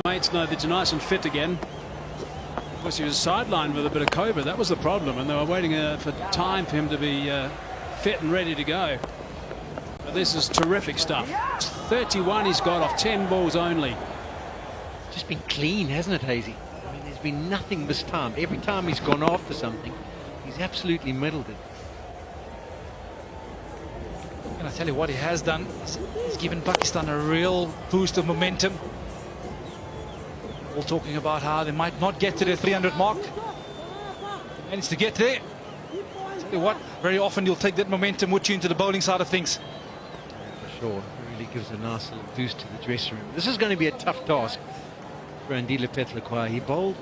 mates know that you're nice and fit again. Of course, he was sidelined with a bit of COVID. That was the problem, and they were waiting for time for him to be fit and ready to go. But this is terrific stuff. 31 he's got off 10 balls only. It's just been clean, hasn't it, Hazy? I mean, there's been nothing this time. Every time he's gone after something, he's absolutely middled it. And I tell you what he has done, he's given Pakistan a real boost of momentum. All talking about how they might not get to their 300 mark. They managed to get there. I tell you what, very often you'll take that momentum with you into the bowling side of things. For sure, it really gives a nice little boost to the dressing room. This is going to be a tough task for Andile Petlicoaya. He bowled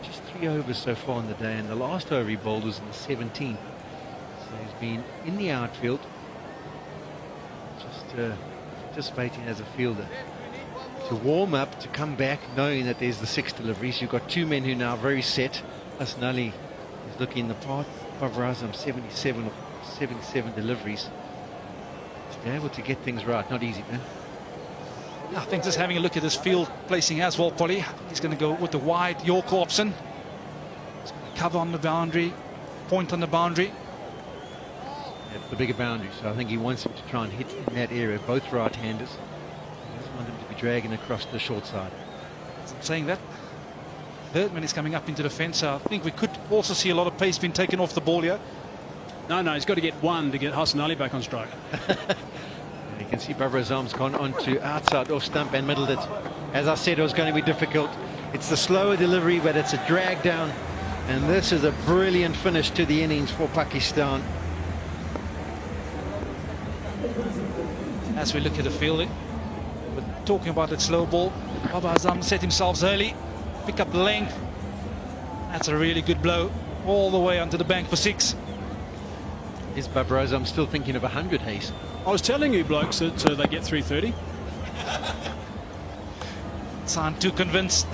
just 3 overs so far in the day, and the last over he bowled was in the 17th. So he's been in the outfield, just participating as a fielder. To warm up, to come back, knowing that there's the 6 deliveries. You've got 2 men who are now very set. Hassan Ali is looking the part. Babar Azam 77 deliveries. To be able to get things right, not easy, man. I think just having a look at his field placing as well, Polly. He's going to go with the wide Yorker option. He's going to cover on the boundary, point on the boundary. It's the bigger boundary, so I think he wants him to try and hit in that area, both right-handers. He doesn't want them to be dragging across the short side. I'm saying that. Third man is coming up into the fence, so I think we could also see a lot of pace being taken off the ball here. No, he's got to get one to get Hassan Ali back on strike. And you can see Babar Azam's gone on to outside off stump and middled it. As I said, it was going to be difficult. It's the slower delivery, but it's a drag down. And this is a brilliant finish to the innings for Pakistan. As we look at the fielding, we're talking about that slow ball. Babar Azam set himself early, pick up the length. That's a really good blow, all the way onto the bank for 6. Is Babar Azam still thinking of 100, Hayes? I was telling you blokes that they get 330. Aren't too convinced.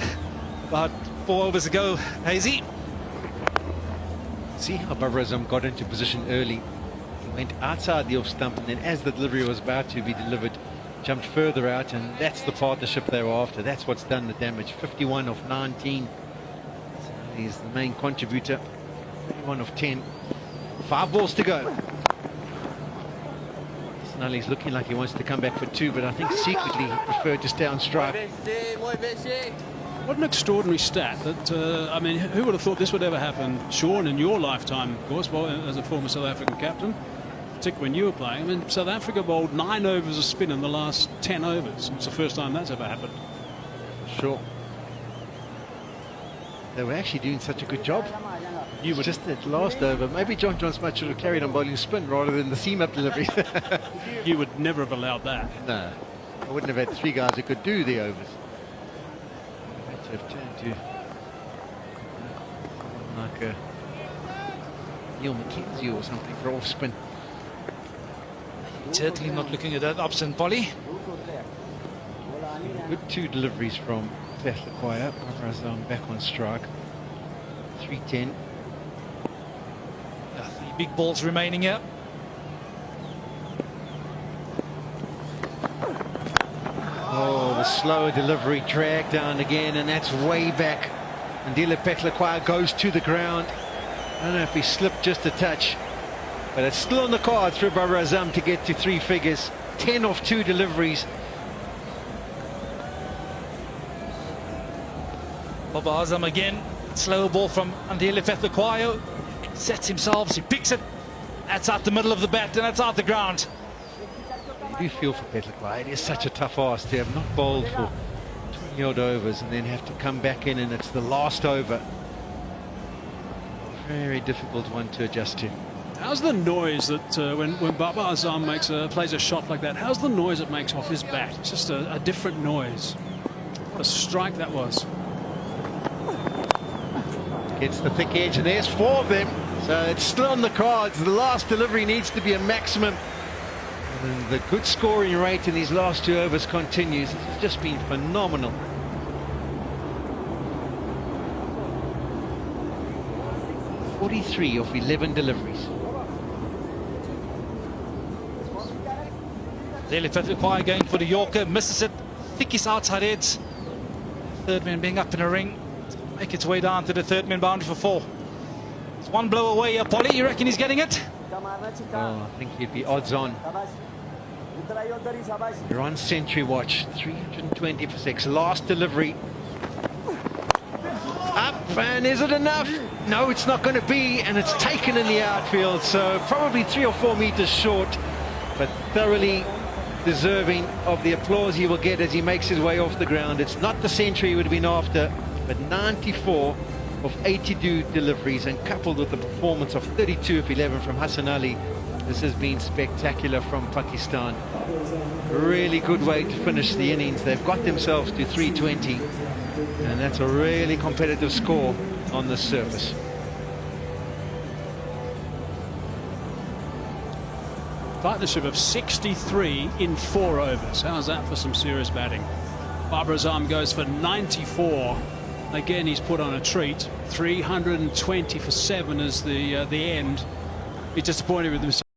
About 4 overs ago, Hazy. See how Babar Azam got into position early. He went outside the off stump, and then as the delivery was about to be delivered, jumped further out, and that's the partnership they were after. That's what's done the damage. 51 off 19. So he's the main contributor. 31 off 10. 5 balls to go. Snelly's looking like he wants to come back for 2, but I think secretly he preferred to stay on strike. What an extraordinary stat. That I mean, who would have thought this would ever happen, Sean, in your lifetime, of course, well, as a former South African captain, particularly when you were playing. I mean, South Africa bowled 9 overs of spin in the last 10 overs. It's the first time that's ever happened. Sure. They were actually doing such a good job. You would Just that last over, maybe John Smart should have carried on bowling spin rather than the seam-up delivery. you would never have allowed that. No, I wouldn't have had 3 guys who could do the overs. I'd have turned to like Neil McKenzie or something for off spin. Certainly not looking at that option, Polly. Good 2 deliveries from Petlicoaya. Babar Azam back on strike. 310. 3 big balls remaining here. Oh, the slower delivery, drag down again, and that's way back. Andile Petlicoaya goes to the ground. I don't know if he slipped just a touch, but it's still on the cards for Babar Azam to get to 3 figures. 10 off 2 deliveries. Babar Azam again. Slow ball from Andile Petlicoaya. Sets himself, he picks it. That's out the middle of the bat, and that's out the ground. I do feel for Petlicoaya. It is such a tough ask to have not bowled for 20 odd overs and then have to come back in, and it's the last over. Very difficult one to adjust to. How's the noise that when Babar Azam plays a shot like that, how's the noise it makes off his bat? It's just a different noise. What a strike that was. Gets the thick edge, and there's 4 of them. So it's still on the cards. The last delivery needs to be a maximum. And the good scoring rate in these last 2 overs continues. It's just been phenomenal. (43 off 11 deliveries). Andile Petlicoaya going for the Yorker, misses it. Thick his outside edge. third man being up in a ring. Make its way down to the third man boundary for 4. It's one blow away here, Polly. You reckon he's getting it? Oh, I think he'd be odds on. You're on century watch. 320 for 6. Last delivery. Up, and is it enough? No, it's not going to be, and it's taken in the outfield, so probably 3 or 4 meters short, but thoroughly deserving of the applause he will get as he makes his way off the ground. It's not the century he would have been after, but 94 of 82 deliveries, and coupled with the performance of 32 of 11 from Hassan Ali, this has been spectacular from Pakistan. Really good way to finish the innings. They've got themselves to 320, and that's a really competitive score on this surface. Partnership of 63 in 4 overs. How's that for some serious batting? Babar Azam goes for 94. Again, he's put on a treat. 320 for 7 as the end. He's disappointed with himself.